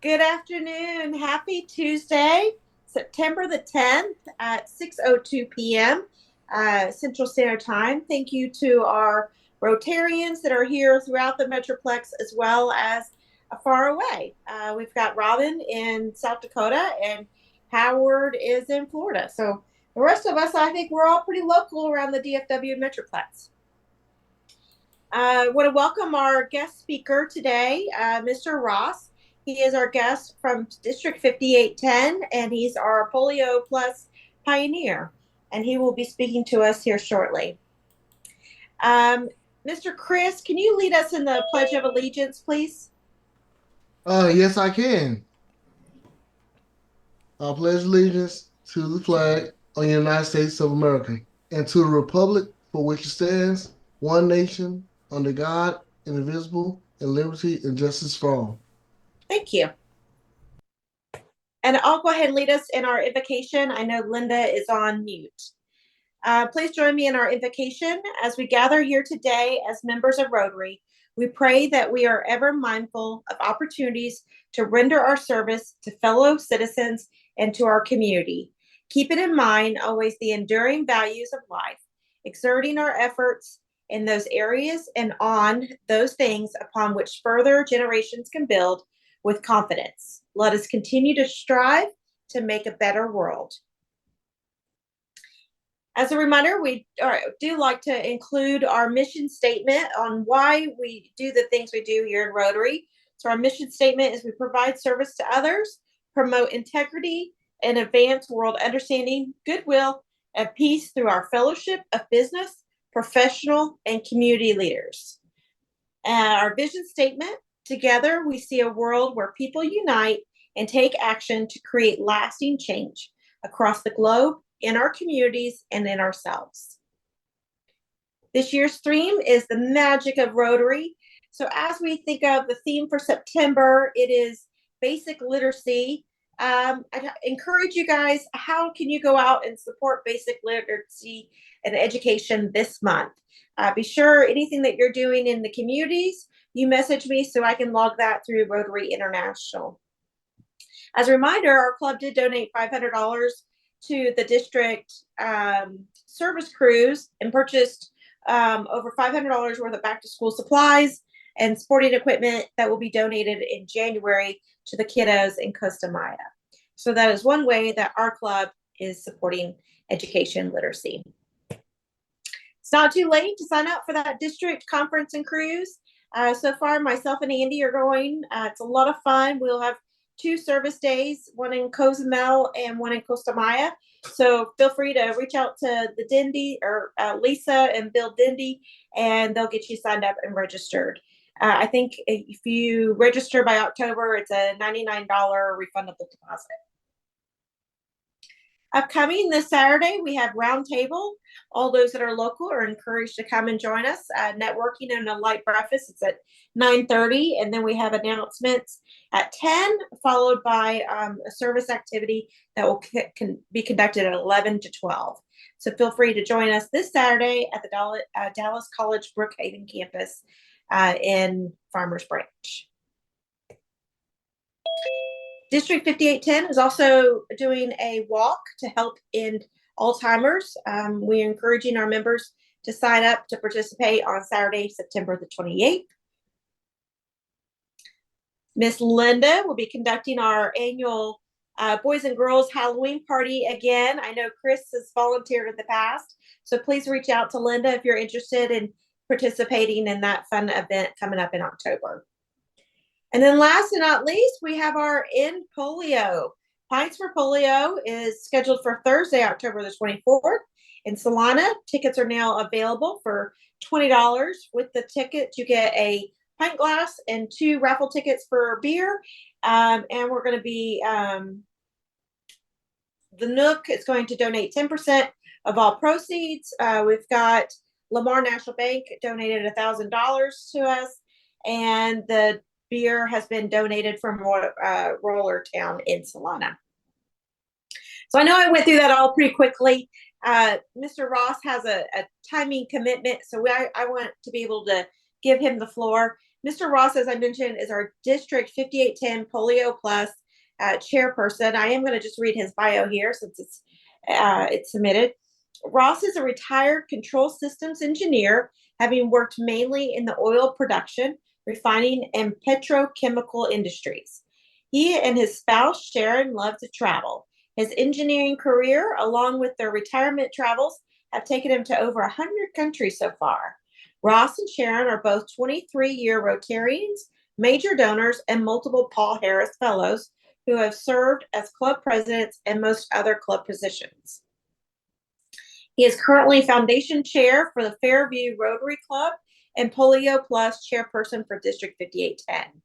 Good afternoon. Happy Tuesday, September the 10th at 6:02 p.m. Central Standard Time. Thank you to our Rotarians that are here throughout the Metroplex as well as far away. We've got Robin in South Dakota and Howard is in Florida. So the rest of us, I think we're all pretty local around the DFW Metroplex. I want to welcome our guest speaker today, Mr. Ross. He is our guest from District 5810, and he's our Polio Plus pioneer, and he will be speaking to us here shortly. Mr. Chris, can you lead us in the Pledge of Allegiance, please? Yes, I can. I pledge allegiance to the flag of the United States of America and to the republic for which it stands, one nation, under God, indivisible, and liberty and justice for all. Thank you. And I'll go ahead and lead us in our invocation. I know Linda is on mute. Please join me in our invocation as we gather here today as members of Rotary. We pray that we are ever mindful of opportunities to render our service to fellow citizens and to our community. Keep it in mind always the enduring values of life, exerting our efforts in those areas and on those things upon which further generations can build with confidence. Let us continue to strive to make a better world. As a reminder, we do like to include our mission statement on why we do the things we do here in Rotary. So our mission statement is we provide service to others, promote integrity, and advance world understanding, goodwill, and peace through our fellowship of business, professional, and community leaders. Our vision statement, together we see a world where people unite and take action to create lasting change across the globe, in our communities, and in ourselves. This year's theme is the magic of Rotary. So as we think of the theme for September, it is basic literacy. I encourage you guys, how can you go out and support basic literacy and education this month? Be sure anything that you're doing in the communities, you message me so I can log that through Rotary International. As a reminder, our club did donate $500 to the district service crews and purchased over $500 worth of back to school supplies and sporting equipment that will be donated in January to the kiddos in Costa Maya. So that is one way that our club is supporting education literacy. It's not too late to sign up for that district conference and cruise. So far, myself and Andy are going. It's a lot of fun. We'll have 2 service days, one in Cozumel and one in Costa Maya. So feel free to reach out to the Dindy or Lisa and Bill Dindy, and they'll get you signed up and registered. I think if you register by October, it's a $99 refundable deposit. Upcoming this Saturday, we have Roundtable. All those that are local are encouraged to come and join us. Networking and a light breakfast. It's at 9:30, and then we have announcements at 10, followed by a service activity that will be conducted at 11 to 12. So feel free to join us this Saturday at the Dallas College Brookhaven campus in Farmers Branch. District 5810 is also doing a walk to help end Alzheimer's. We're encouraging our members to sign up to participate on Saturday, September the 28th. Miss Linda will be conducting our annual Boys and Girls Halloween party again. I know Chris has volunteered in the past, so please reach out to Linda if you're interested in participating in that fun event coming up in October. And then last and not least, we have our End Polio. Pints for Polio is scheduled for Thursday, October the 24th. In Solana, tickets are now available for $20. With the ticket, you get a pint glass and 2 raffle tickets for beer. And we're going to be, the Nook is going to donate 10% of all proceeds. We've got Lamar National Bank donated $1,000 to us. And the beer has been donated from Roller Town in Solana. So I know I went through that all pretty quickly. Mr. Ross has a timing commitment, so I want to be able to give him the floor. Mr. Ross, as I mentioned, is our District 5810 Polio Plus chairperson. I am going to just read his bio here since it's submitted. Ross is a retired control systems engineer, having worked mainly in the oil production, refining, and petrochemical industries. He and his spouse, Sharon, love to travel. His engineering career, along with their retirement travels, have taken him to over 100 countries so far. Ross and Sharon are both 23-year Rotarians, major donors, and multiple Paul Harris Fellows who have served as club presidents and most other club positions. He is currently foundation chair for the Fairview Rotary Club and Polio Plus chairperson for District 5810.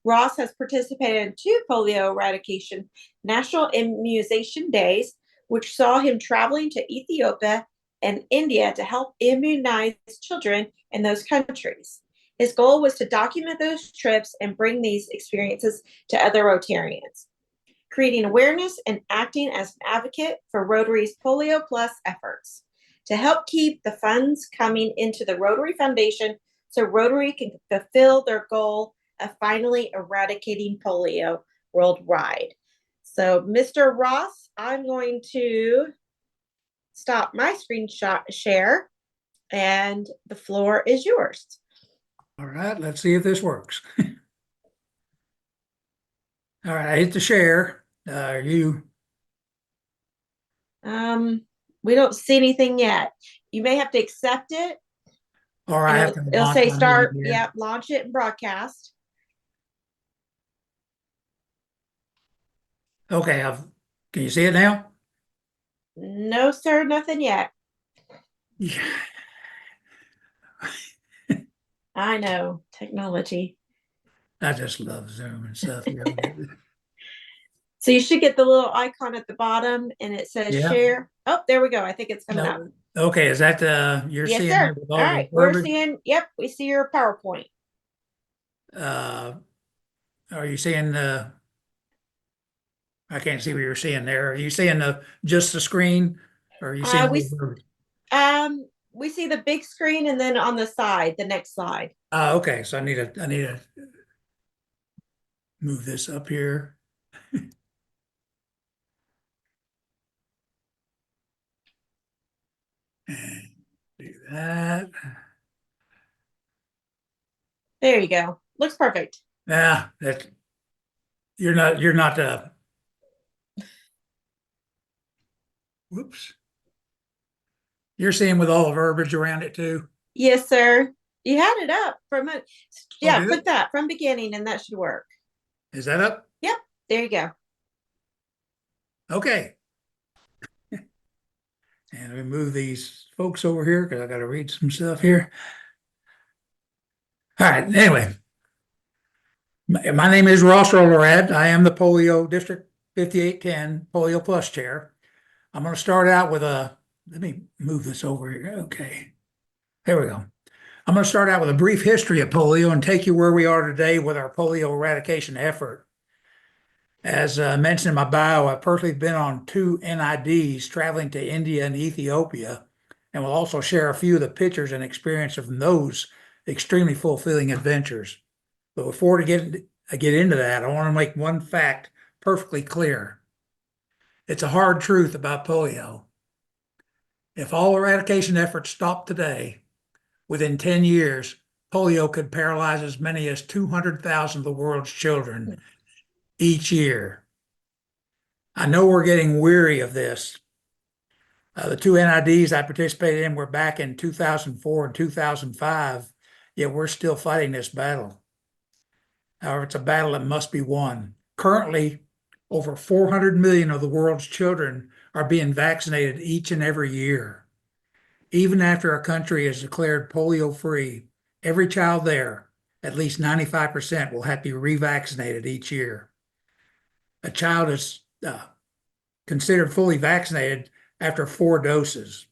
Ross has participated in 2 polio eradication national immunization days, which saw him traveling to Ethiopia and India to help immunize children in those countries. His goal was to document those trips and bring these experiences to other Rotarians, creating awareness and acting as an advocate for Rotary's Polio Plus efforts to help keep the funds coming into the Rotary Foundation so Rotary can fulfill their goal of finally eradicating polio worldwide. So, Mr. Ross, I'm going to stop my screenshot share, and the floor is yours. All right, let's see if this works. All right, I hit the share. You We don't see anything yet. You may have to accept it. or I have to It'll launch say my start. meeting here. Yeah, launch it and broadcast. Okay, can you see it now? No, sir, nothing yet. Yeah. I know, technology. I just love Zoom and stuff. So you should get the little icon at the bottom and it says Yeah. share. Oh, there we go. I think it's coming up. No. Okay, is that you're Yes, seeing sir. it with All all the right. We're verbiage? seeing, yep, we see your PowerPoint. Are you seeing the? I can't see what you're seeing there. Are you seeing just the screen, or are you seeing We the verbiage? we see the big screen and then on the side, the next slide. Okay, so I need to move this up here. And do that. There you go. Looks perfect. Yeah, you're not whoops. You're seeing with all the verbiage around it too? Yes, sir. You had it up from a yeah, did click it? that from beginning and that should work. Is that up? Yep, there you go. Okay. And we move these folks over here because I got to read some stuff here. All right. Anyway, my name is Ross Rollerad. I am the Polio District 5810 Polio Plus Chair. I'm going to start out with let me move this over here. Okay. There we go. I'm going to start out with a brief history of polio and take you where we are today with our polio eradication effort. As mentioned in my bio, I've personally been on 2 NIDs traveling to India and Ethiopia, and will also share a few of the pictures and experience from those extremely fulfilling adventures. But before I get into that, I want to make one fact perfectly clear. It's a hard truth about polio. If all eradication efforts stopped today, within 10 years, polio could paralyze as many as 200,000 of the world's children each year. I know we're getting weary of this. The 2 NIDs I participated in were back in 2004 and 2005, yet we're still fighting this battle. However, it's a battle that must be won. Currently, over 400 million of the world's children are being vaccinated each and every year. Even after a country is declared polio-free, every child there, at least 95%, will have to be revaccinated each year. A child is considered fully vaccinated after 4 doses.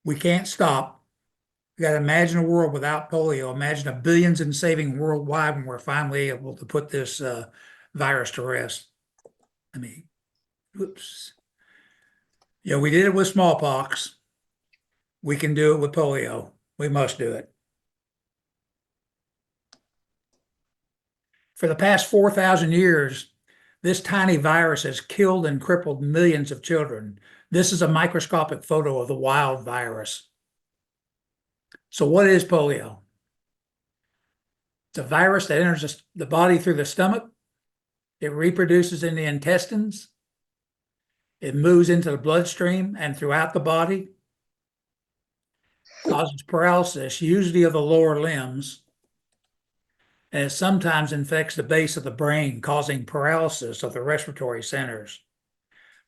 We can't stop. We got to imagine a world without polio. Imagine a billions in saving worldwide when we're finally able to put this virus to rest. Whoops. We did it with smallpox. We can do it with polio. We must do it. For the past 4,000 years, this tiny virus has killed and crippled millions of children. This is a microscopic photo of the wild virus. So what is polio? It's a virus that enters the body through the stomach. It reproduces in the intestines. It moves into the bloodstream and throughout the body, causes paralysis, usually of the lower limbs, and it sometimes infects the base of the brain, causing paralysis of the respiratory centers.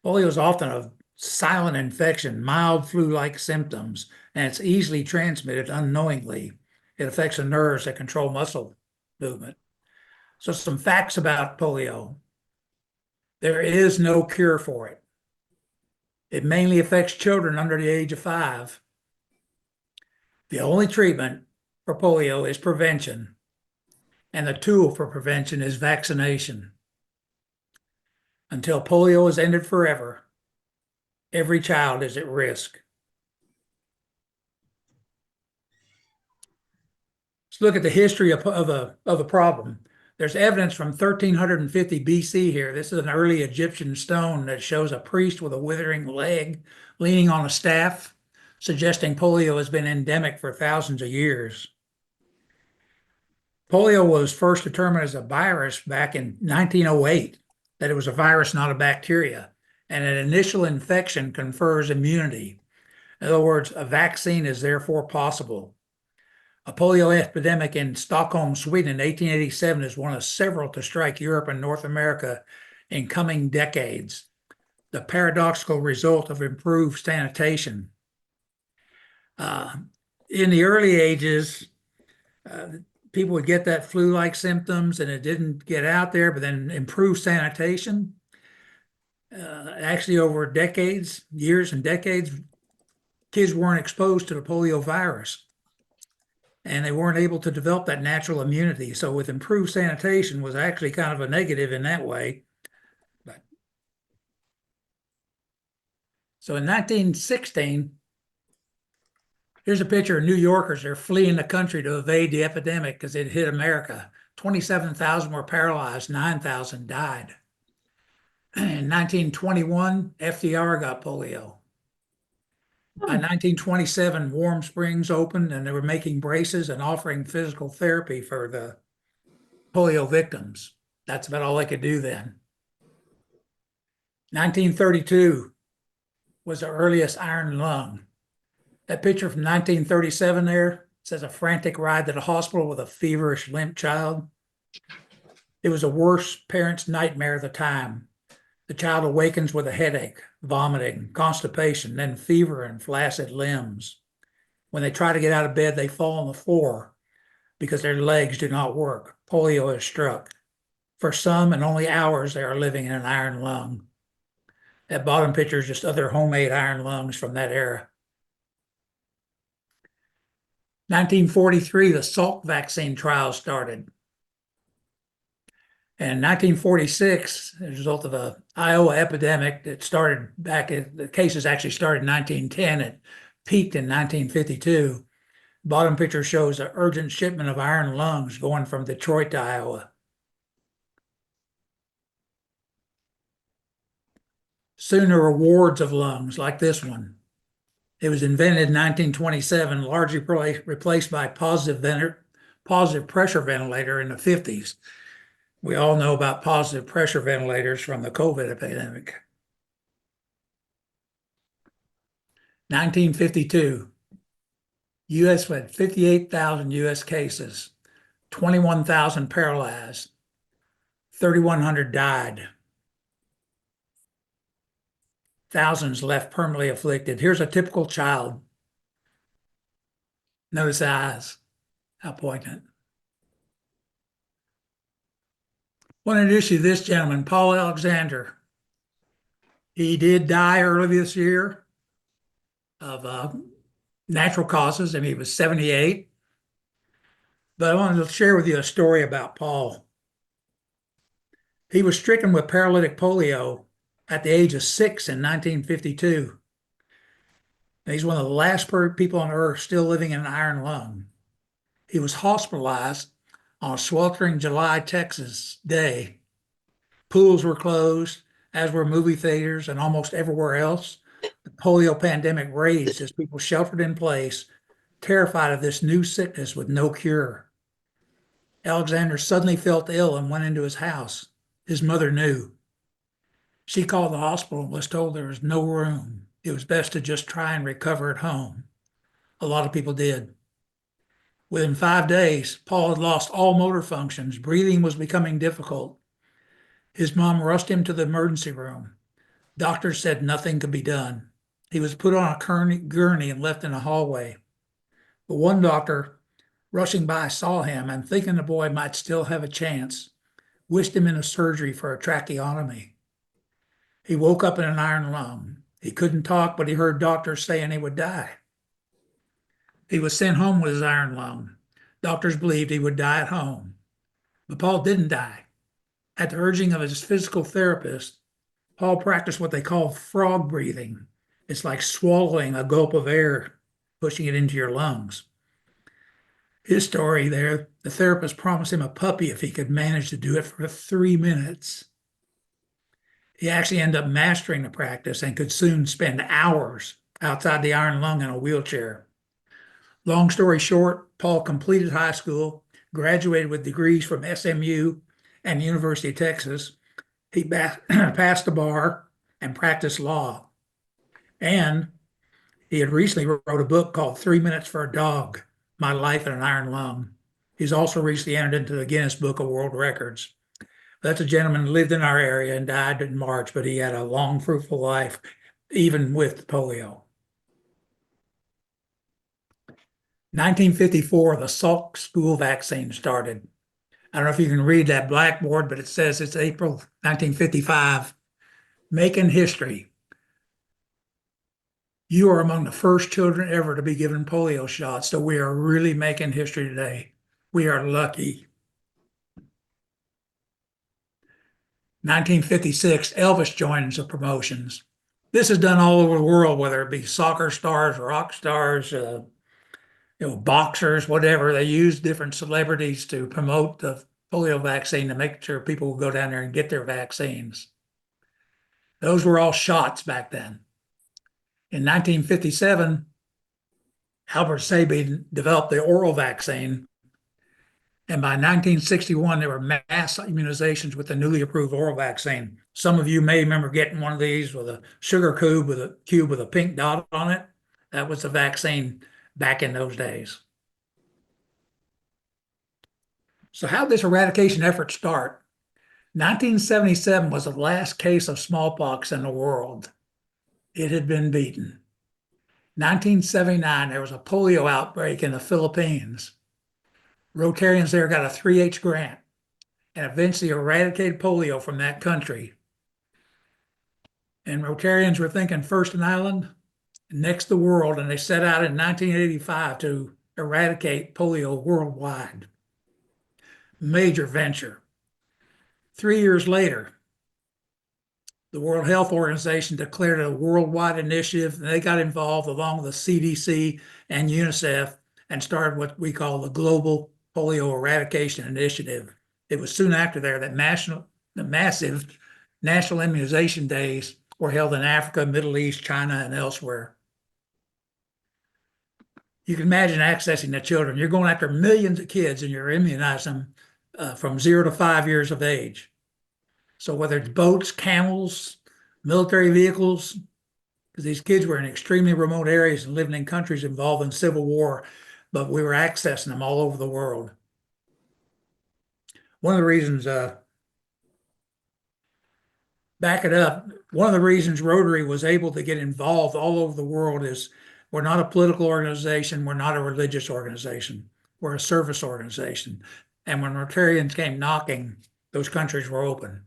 Polio is often a silent infection, mild flu-like symptoms, and it's easily transmitted unknowingly. It affects the nerves that control muscle movement. So some facts about polio. There is no cure for it. It mainly affects children under the age of 5. The only treatment for polio is prevention, and the tool for prevention is vaccination. Until polio is ended forever, every child is at risk. Let's look at the history of the problem. There's evidence from 1350 BC here. This is an early Egyptian stone that shows a priest with a withering leg leaning on a staff, suggesting polio has been endemic for thousands of years. Polio was first determined as a virus back in 1908, that it was a virus, not a bacteria, and an initial infection confers immunity. In other words, a vaccine is therefore possible. A polio epidemic in Stockholm, Sweden in 1887 is one of several to strike Europe and North America in coming decades, the paradoxical result of improved sanitation. In the early ages, people would get that flu-like symptoms and it didn't get out there, but then improved sanitation. Actually, over decades, years and decades, kids weren't exposed to the polio virus and they weren't able to develop that natural immunity. So with improved sanitation was actually kind of a negative in that way. So in 1916, here's a picture of New Yorkers. They're fleeing the country to evade the epidemic because it hit America. 27,000 were paralyzed, 9,000 died. In 1921, FDR got polio. By 1927, Warm Springs opened and they were making braces and offering physical therapy for the polio victims. That's about all they could do then. 1932 was the earliest iron lung. That picture from 1937 there says a frantic ride to the hospital with a feverish limp child. It was the worst parent's nightmare of the time. The child awakens with a headache, vomiting, constipation, then fever and flaccid limbs. When they try to get out of bed, they fall on the floor because their legs do not work. Polio has struck. For some, in only hours, they are living in an iron lung. That bottom picture is just other homemade iron lungs from that era. 1943, the Salk vaccine trial started. And in 1946, as a result of the Iowa epidemic that started the cases actually started in 1910, it peaked in 1952. Bottom picture shows an urgent shipment of iron lungs going from Detroit to Iowa. Soon there were wards of lungs like this one. It was invented in 1927, largely replaced by positive pressure ventilator in the 50s. We all know about positive pressure ventilators from the COVID epidemic. 1952, U.S. had 58,000 U.S. cases, 21,000 paralyzed, 3,100 died. Thousands left permanently afflicted. Here's a typical child. Notice the eyes, how poignant. I want to introduce you to this gentleman, Paul Alexander. He did die early this year of natural causes. I mean, he was 78. But I wanted to share with you a story about Paul. He was stricken with paralytic polio at the age of 6 in 1952. And he's one of the last people on earth still living in an iron lung. He was hospitalized On a sweltering July Texas day, pools were closed, as were movie theaters and almost everywhere else. The polio pandemic raged as people sheltered in place, terrified of this new sickness with no cure. Alexander suddenly felt ill and went into his house. His mother knew. She called the hospital and was told there was no room. It was best to just try and recover at home. A lot of people did. Within 5 days, Paul had lost all motor functions. Breathing was becoming difficult. His mom rushed him to the emergency room. Doctors said nothing could be done. He was put on a gurney and left in a hallway. But one doctor, rushing by, saw him and, thinking the boy might still have a chance, wished him into surgery for a tracheotomy. He woke up in an iron lung. He couldn't talk, but he heard doctors saying he would die. He was sent home with his iron lung. Doctors believed he would die at home. But Paul didn't die. At the urging of his physical therapist, Paul practiced what they call frog breathing. It's like swallowing a gulp of air, pushing it into your lungs. His story there, the therapist promised him a puppy if he could manage to do it for 3 minutes. He actually ended up mastering the practice and could soon spend hours outside the iron lung in a wheelchair. Long story short, Paul completed high school, graduated with degrees from SMU and University of Texas. He passed the bar and practiced law. And he had recently wrote a book called 3 Minutes for a Dog, My Life in an Iron Lung. He's also recently entered into the Guinness Book of World Records. That's a gentleman who lived in our area and died in March, but he had a long, fruitful life, even with polio. 1954, the Salk school vaccine started. I don't know if you can read that blackboard, but it says it's April 1955. Making history. You are among the first children ever to be given polio shots, so we are really making history today. We are lucky. 1956, Elvis joins the promotions. This is done all over the world, whether it be soccer stars, rock stars, boxers, whatever. They use different celebrities to promote the polio vaccine to make sure people will go down there and get their vaccines. Those were all shots back then. In 1957, Albert Sabin developed the oral vaccine. And by 1961, there were mass immunizations with the newly approved oral vaccine. Some of you may remember getting one of these with a sugar cube with a pink dot on it. That was the vaccine back in those days. So how did this eradication effort start? 1977 was the last case of smallpox in the world. It had been beaten. 1979, there was a polio outbreak in the Philippines. Rotarians there got a 3H grant and eventually eradicated polio from that country. And Rotarians were thinking first an island, next the world, and they set out in 1985 to eradicate polio worldwide. Major venture. 3 years later, the World Health Organization declared a worldwide initiative, and they got involved along with the CDC and UNICEF and started what we call the Global Polio Eradication Initiative. It was soon after there that the massive national immunization days were held in Africa, Middle East, China, and elsewhere. You can imagine accessing the children. You're going after millions of kids and you're immunizing them from 0 to 5 years of age. So whether it's boats, camels, military vehicles, because these kids were in extremely remote areas and living in countries involved in civil war, but we were accessing them all over the world. One of the reasons, back it up, one of the reasons Rotary was able to get involved all over the world is we're not a political organization, we're not a religious organization, we're a service organization. And when Rotarians came knocking, those countries were open.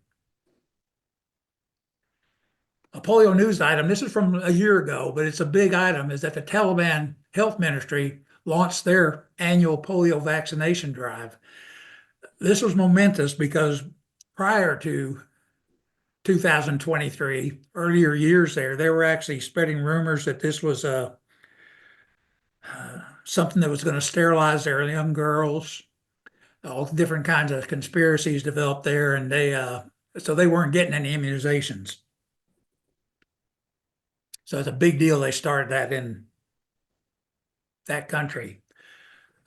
A polio news item, this is from a year ago, but it's a big item, is that the Taliban Health Ministry launched their annual polio vaccination drive. This was momentous because prior to 2023, earlier years there, they were actually spreading rumors that this was something that was going to sterilize their young girls. all different kinds of conspiracies developed there, and so they weren't getting any immunizations. So it's a big deal they started that in that country.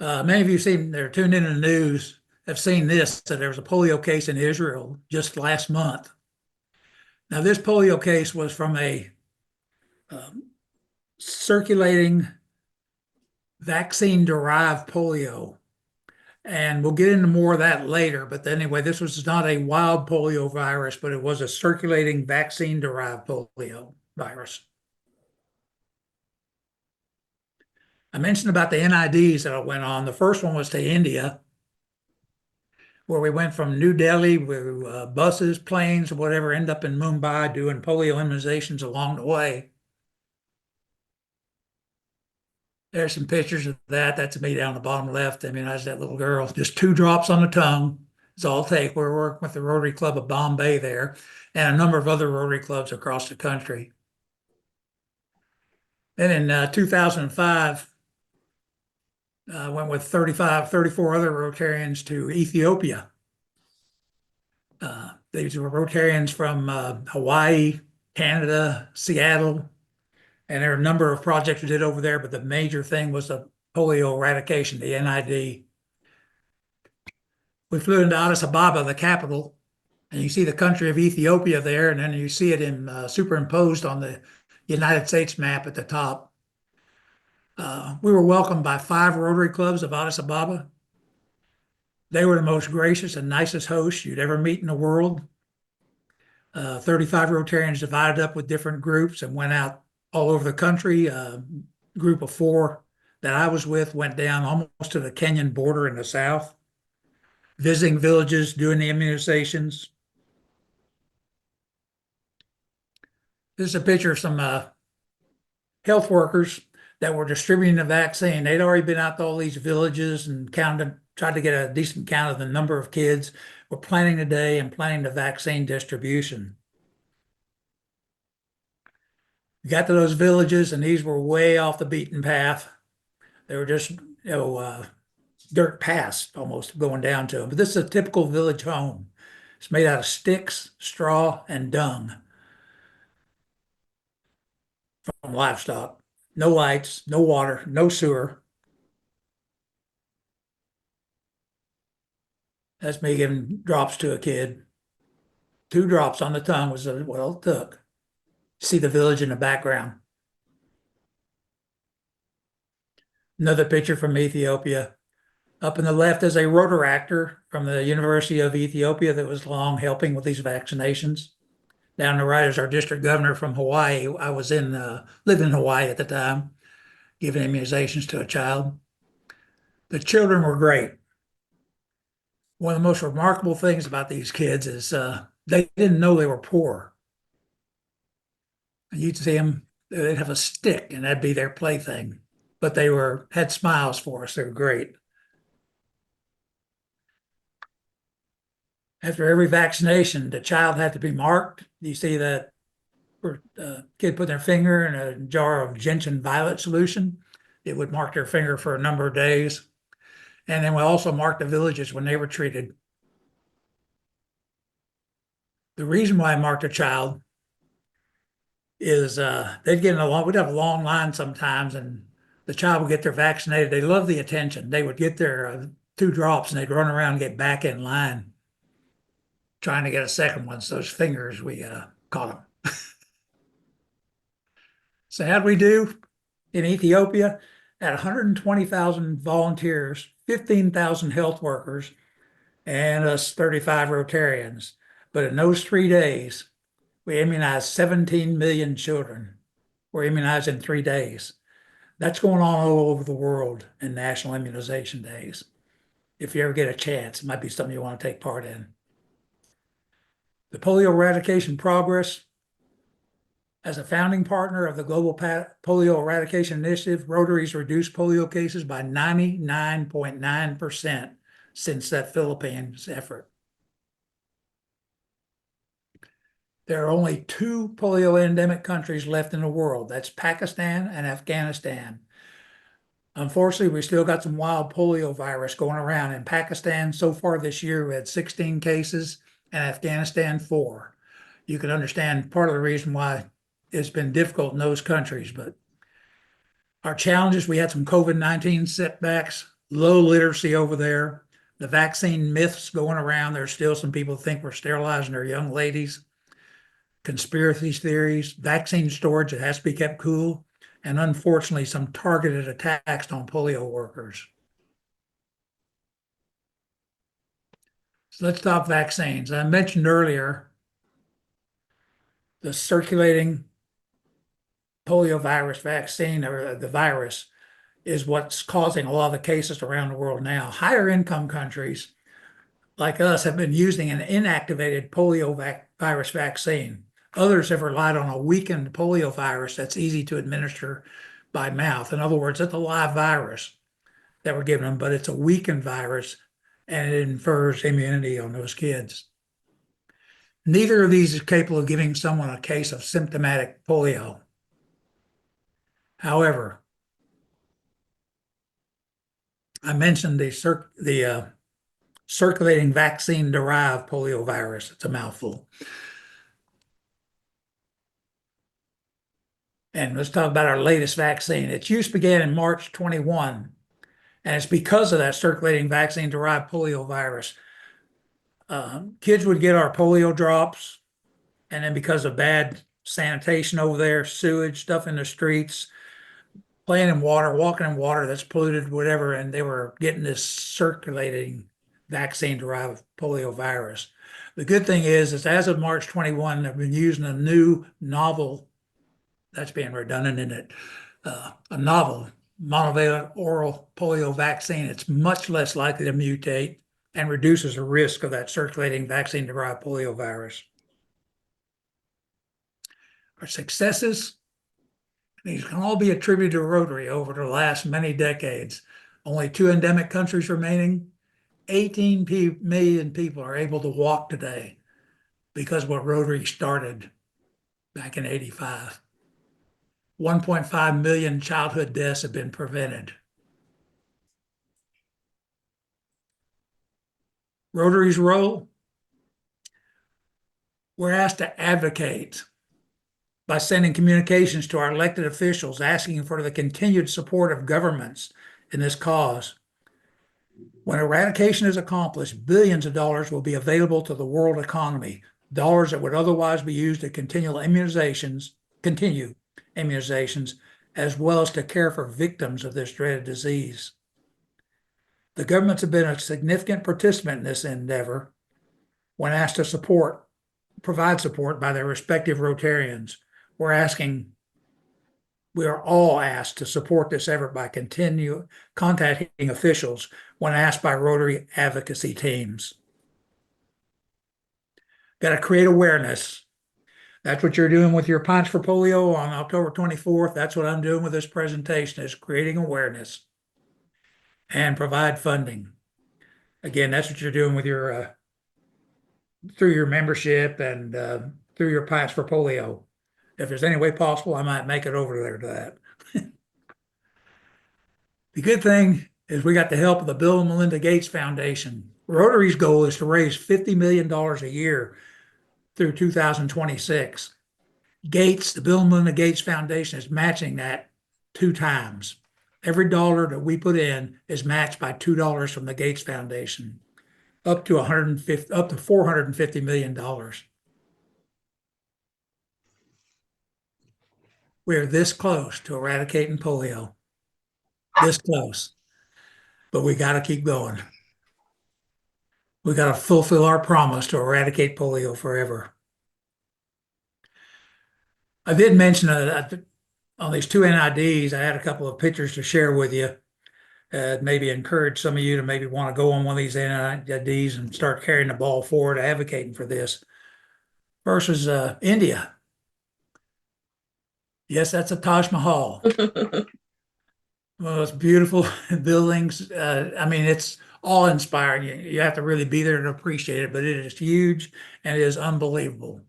Many of you seen, they're tuned into the news, have seen this, that there was a polio case in Israel just last month. Now, this polio case was from a circulating vaccine-derived polio. And we'll get into more of that later. But anyway, this was not a wild polio virus, but it was a circulating vaccine-derived polio virus. I mentioned about the NIDs that I went on. The first one was to India, where we went from New Delhi with buses, planes, or whatever, end up in Mumbai doing polio immunizations along the way. There's some pictures of that. That's me down the bottom left. I mean, I was that little girl. Just 2 drops on the tongue is all it takes. We're working with the Rotary Club of Bombay there and a number of other Rotary clubs across the country. Then in 2005, I went with 34 other Rotarians to Ethiopia. These were Rotarians from Hawaii, Canada, Seattle, and there are a number of projects we did over there, but the major thing was the polio eradication, the NID. We flew into Addis Ababa, the capital, and you see the country of Ethiopia there, and then you see it in superimposed on the United States map at the top. We were welcomed by 5 Rotary clubs of Addis Ababa. They were the most gracious and nicest hosts you'd ever meet in the world. 35 Rotarians divided up with different groups and went out all over the country. Group of 4 that I was with went down almost to the Kenyan border in the south, visiting villages, doing the immunizations. This is a picture of some health workers that were distributing the vaccine. They'd already been out to all these villages and tried to get a decent count of the number of kids. We're planning the day and planning the vaccine distribution. We got to those villages, and these were way off the beaten path. They were just, dirt paths almost going down to them. But this is a typical village home. It's made out of sticks, straw, and dung from livestock. No lights, no water, no sewer. That's me giving drops to a kid. 2 drops on the tongue was what it took. See the village in the background. Another picture from Ethiopia. Up in the left is a Rotaractor from the University of Ethiopia that was long helping with these vaccinations. Down the right is our district governor from Hawaii. I was lived in Hawaii at the time, giving immunizations to a child. The children were great. One of the most remarkable things about these kids is they didn't know they were poor. You'd see them, they'd have a stick and that'd be their plaything. But they had smiles for us. They were great. After every vaccination, the child had to be marked. You see that kid put their finger in a jar of gentian violet solution. It would mark their finger for a number of days. And then we also marked the villages when they were treated. The reason why I marked a child is we'd have a long line sometimes, and the child would get their vaccinated. They love the attention. They would get their 2 drops and they'd run around and get back in line, trying to get a second one. So those fingers, we caught them. So how'd we do in Ethiopia? At 120,000 volunteers, 15,000 health workers, and us 35 Rotarians. But in those 3 days, we immunized 17 million children. We're immunized in 3 days. That's going on all over the world in National Immunization Days. If you ever get a chance, it might be something you want to take part in. The polio eradication progress. As a founding partner of the Global Polio Eradication Initiative, Rotary's reduced polio cases by 99.9% since that Philippines effort. There are only 2 polio endemic countries left in the world. That's Pakistan and Afghanistan. Unfortunately, we still got some wild polio virus going around. In Pakistan, so far this year, we had 16 cases, and Afghanistan, 4. You can understand part of the reason why it's been difficult in those countries, but our challenges, we had some COVID-19 setbacks, low literacy over there, the vaccine myths going around. There's still some people think we're sterilizing their young ladies, conspiracy theories, vaccine storage that has to be kept cool, and unfortunately, some targeted attacks on polio workers. So let's talk vaccines. I mentioned earlier the circulating polio virus vaccine, or the virus, is what's causing a lot of the cases around the world now. Higher income countries like us have been using an inactivated polio virus vaccine. Others have relied on a weakened polio virus that's easy to administer by mouth. In other words, it's a live virus that we're giving them, but it's a weakened virus and it infers immunity on those kids. Neither of these is capable of giving someone a case of symptomatic polio. However, I mentioned the circulating vaccine-derived polio virus. It's a mouthful. And let's talk about our latest vaccine. Its use began in March 21, and it's because of that circulating vaccine-derived polio virus. Kids would get our polio drops, and then because of bad sanitation over there, sewage, stuff in the streets, playing in water, walking in water that's polluted, whatever, and they were getting this circulating vaccine-derived polio virus. The good thing is as of March 21, they've been using a new novel, that's being redundant in it, a novel monovalent oral polio vaccine. It's much less likely to mutate and reduces the risk of that circulating vaccine-derived polio virus. Our successes, these can all be attributed to Rotary over the last many decades. Only 2 endemic countries remaining. 18 million people are able to walk today because what Rotary started back in 85. 1.5 million childhood deaths have been prevented. Rotary's role, we're asked to advocate by sending communications to our elected officials asking for the continued support of governments in this cause. When eradication is accomplished, billions of dollars will be available to the world economy, dollars that would otherwise be used to continue immunizations, as well as to care for victims of this dreaded disease. The governments have been a significant participant in this endeavor when asked to provide support by their respective Rotarians. We are all asked to support this effort by contacting officials when asked by Rotary advocacy teams. Got to create awareness. That's what you're doing with your Pints for Polio on October 24th. That's what I'm doing with this presentation, is creating awareness and provide funding. Again, that's what you're doing with your through your membership and through your Pints for Polio. If there's any way possible, I might make it over there to that. The good thing is we got the help of the Bill and Melinda Gates Foundation. Rotary's goal is to raise $50 million a year through 2026. The Bill and Melinda Gates Foundation is matching that 2 times. Every dollar that we put in is matched by $2 from the Gates Foundation, up to $450 million. We're this close to eradicating polio. This close. But we got to keep going. We got to fulfill our promise to eradicate polio forever. I did mention on these 2 NIDs, I had a couple of pictures to share with you. Maybe encourage some of you to maybe want to go on one of these NIDs and start carrying the ball forward, advocating for this. Versus India. Yes, that's a Taj Mahal. Well, it's beautiful buildings. I mean, it's awe-inspiring. You have to really be there to appreciate it, but it is huge and it is unbelievable.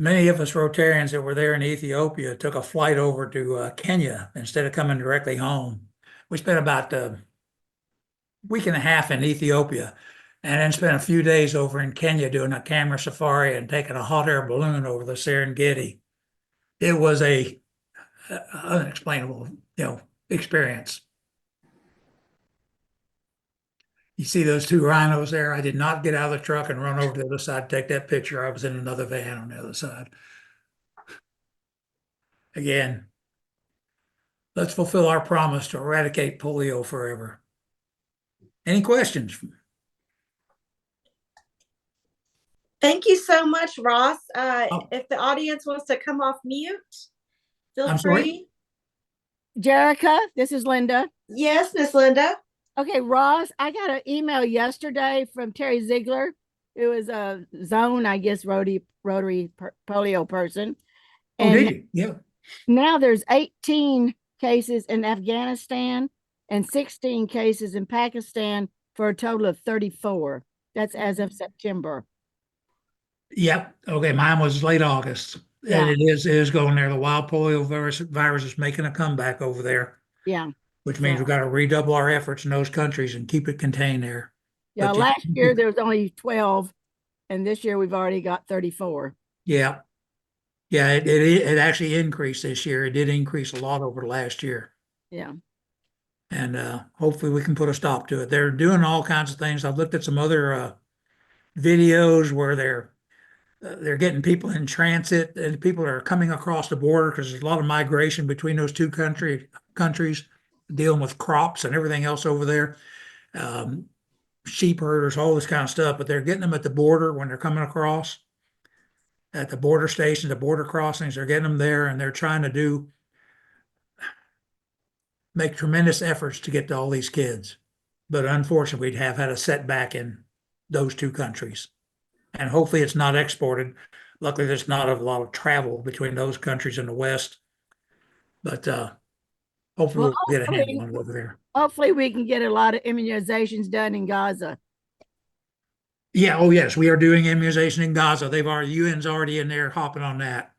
Many of us Rotarians that were there in Ethiopia took a flight over to Kenya instead of coming directly home. We spent about a week and a half in Ethiopia and then spent a few days over in Kenya doing a camera safari and taking a hot air balloon over the Serengeti. It was a unexplainable, experience. You see those two rhinos there? I did not get out of the truck and run over to the other side to take that picture. I was in another van on the other side. Again, let's fulfill our promise to eradicate polio forever. Any questions? Thank you so much, Ross. Oh. If the audience wants to come off mute, feel I'm free. sorry? Jerica, this is Linda. Yes, Miss Linda. Okay, Ross, I got an email yesterday from Terry Ziegler, who is a zone, I guess, Rotary polio person. Oh, And did you? Yeah. now there's 18 cases in Afghanistan and 16 cases in Pakistan for a total of 34. That's as of September. Yep. Okay. Mine was late August. Yeah. And it is going there. The wild polio virus is making a comeback over there, Yeah. which means So- we've got to redouble our efforts in those countries and keep it contained there. Yeah, But last year there was only 12, and this year we've already got 34. Yeah. Yeah, it actually increased this year. It did increase a lot over last year. Yeah. And hopefully we can put a stop to it. They're doing all kinds of things. I've looked at some other videos where they're getting people in transit and people are coming across the border because there's a lot of migration between those two countries, dealing with crops and everything else over there. Sheep herders, all this kind of stuff, but they're getting them at the border when they're coming across at the border stations, the border crossings. They're getting them there and they're trying to make tremendous efforts to get to all these kids. But unfortunately, we have had a setback in those two countries. And hopefully it's not exported. Luckily, there's not a lot of travel between those countries and the West. But hopefully Well, we'll get a handle on it over there. Hopefully we can get a lot of immunizations done in Gaza. Yeah, oh yes, we are doing immunization in Gaza. UN's already in there hopping on that.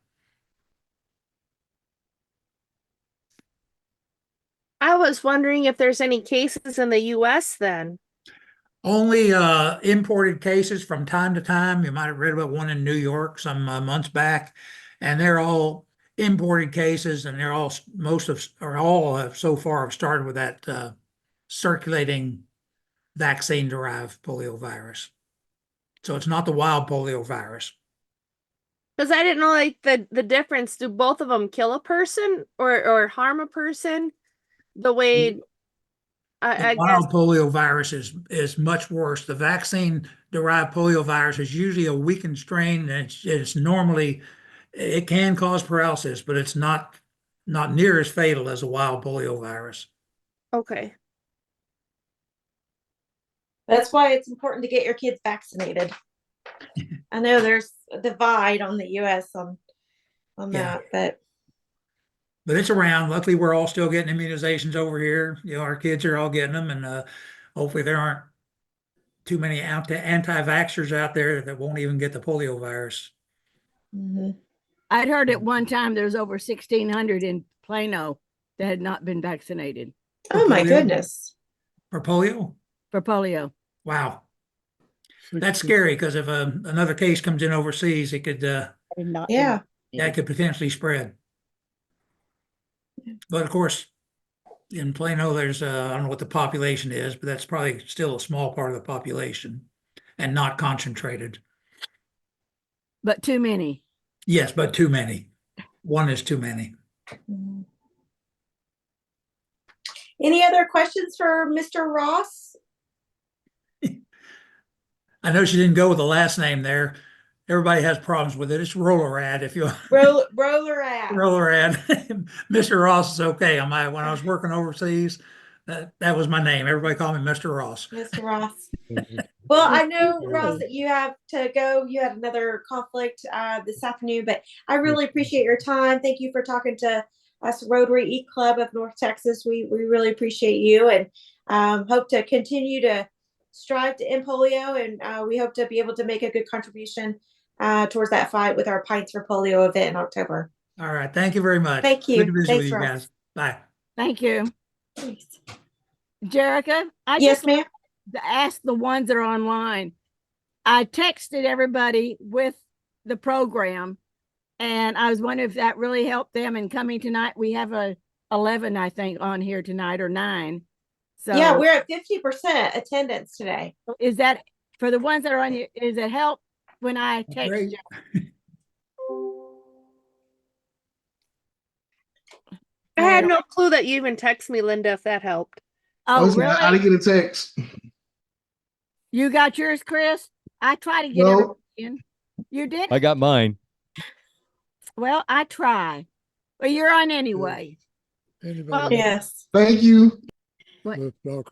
I was wondering if there's any cases in the US then. Only imported cases from time to time. You might have read about one in New York some months back, and they're all imported cases, and they're all so far have started with that circulating vaccine-derived polio virus. So it's not the wild polio virus. Because I didn't know like the difference. Do both of them kill a person or harm a person? The way I The guess. wild polio virus is much worse. The vaccine-derived polio virus is usually a weakened strain, and it's normally it can cause paralysis, but it's not near as fatal as a wild polio virus. Okay. That's why it's important to get your kids vaccinated. I know there's a divide on the US on Yeah. that, But it's around. Luckily, we're all still getting immunizations over here. Our kids are all getting them, and hopefully there aren't too many anti-vaxxers out there that won't even get the polio virus. Mhm. I'd heard at one time there's over 1,600 in Plano that had not been vaccinated Oh my polio? goodness. For polio? for polio. Wow. That's scary because if another case comes in overseas, it could Yeah. that could potentially spread. But of course, in Plano, there's I don't know what the population is, but that's probably still a small part of the population and not concentrated. But too many. Yes, but too many. One is too many. Mhm. Any other questions for Mr. Ross? I know she didn't go with the last name there. Everybody has problems with it. It's Rollerad. If you Roller ad. Rollerad, Mr. Ross is okay. When I was working overseas, that was my name. Everybody called me Mr. Ross. Mr. Ross. Well, I know, Ross, that you have to go. You had another conflict this afternoon, but I really appreciate your time. Thank you for talking to us, Rotary Eat Club of North Texas. We really appreciate you and hope to continue to strive to end polio, and we hope to be able to make a good contribution towards that fight with our Pints for Polio event in October. All right. Thank you very much. Thank you. Good to visit Thanks, with you Ross. guys. Bye. Thank you. Thanks. Jerica, I Yes, just ma'am. to ask the ones that are online. I texted everybody with the program, and I was wondering if that really helped them in coming tonight. We have 11, I think, on here tonight, or 9. So Yeah, we're at 50% attendance today. is that for the ones that are on here? Is it help when I text Great. you? I had no clue that you even text me, Linda, if that helped. Oh, Listen, really? I didn't get a text. You got yours, Chris? I try to get No. everybody in. You did? I got mine. Well, I try. Well, you're on anyway. Well, Yes. Thank you.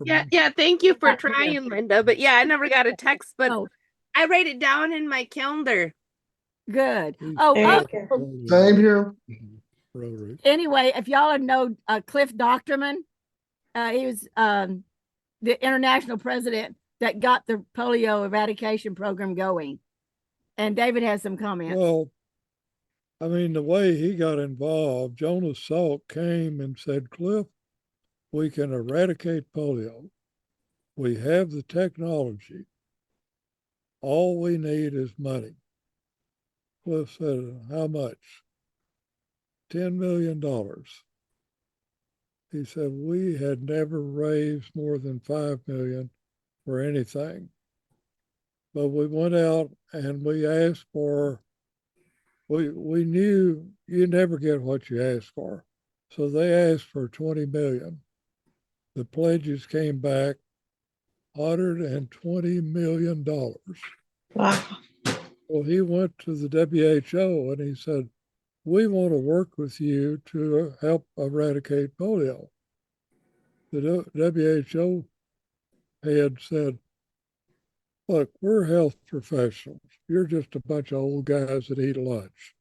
yeah. Thank you for trying, Linda. But yeah, I never got a text, but Oh, I write it down in my calendar. good. There Oh, you go. Same here. anyway, if y'all know Cliff Doctorman, he was the international president that got the polio eradication program going. And David has some comments. Well, I mean, the way he got involved, Jonas Salk came and said, Cliff, we can eradicate polio. We have the technology. All we need is money. Cliff said, how much? $10 million. He said, we had never raised more than $5 million for anything. But we went out and we asked for, we knew you never get what you ask for. So they asked for 20 million. The pledges came back $120 million. Wow. Well, he went to the WHO and he said, we want to work with you to help eradicate polio. The WHO head said, look, we're health professionals. You're just a bunch of old guys that eat lunch.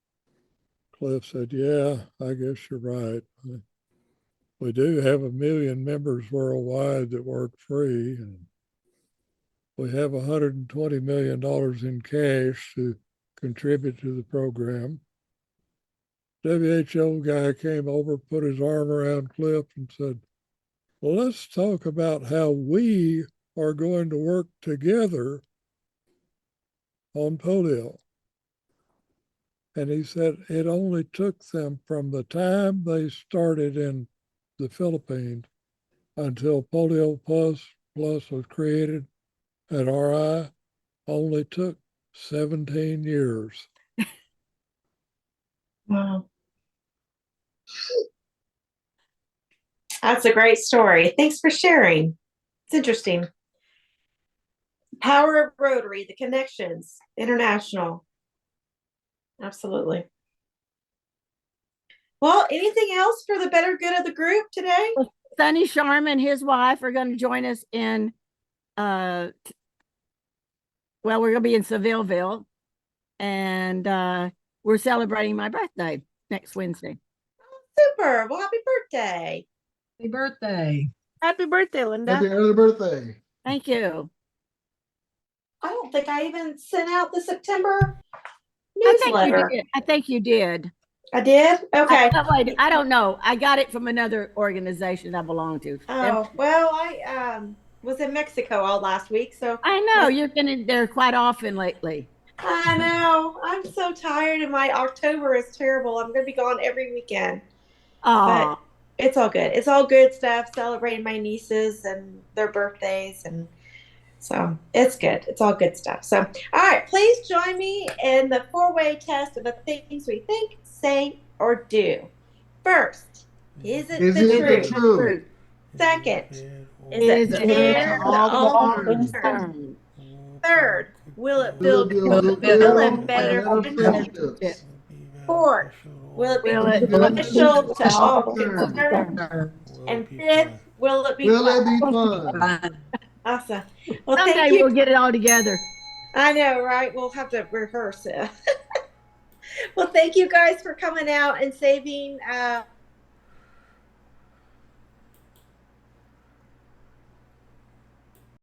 Cliff said, yeah, I guess you're right. We do have 1 million members worldwide that work free, and we have $120 million in cash to contribute to the program. WHO guy came over, put his arm around Cliff and said, well, let's talk about how we are going to work together on polio. And he said it only took them from the time they started in the Philippines until Polio Plus was created at RI, only took 17 years. Wow. That's a great story. Thanks for sharing. It's interesting. Power of Rotary, the connections, international. Absolutely. Well, anything else for the better good of the group today? Sonny Sharma and his wife are going to join us in, we're going to be in Sevilleville, and we're celebrating my birthday next Wednesday. Super. Well, happy birthday. Happy birthday. Happy birthday, Linda. Happy early birthday. Thank you. I don't think I even sent out the September I think you newsletter. did. I think you did. I did? Okay. I don't know. I got it from another organization I belong to. Oh, well, I was in Mexico all last week, so I know you've been in there quite often lately. I know. I'm so tired and my October is terrible. I'm going to be gone every weekend. But Oh, it's all good. It's all good stuff, celebrating my nieces and their birthdays. And so it's good. It's all good stuff. So, all right, please join me in the 4-way test of the things we think, say, or do. First, is it the truth? Second, is it fair to all concerned? Third, will it build goodwill and better friendships? Fourth, will it be beneficial to all concerned? And fifth, will it be fun? Awesome. Well, someday thank you. we'll get it all together. I know, right? We'll have to rehearse it. Well, thank you guys for coming out and saving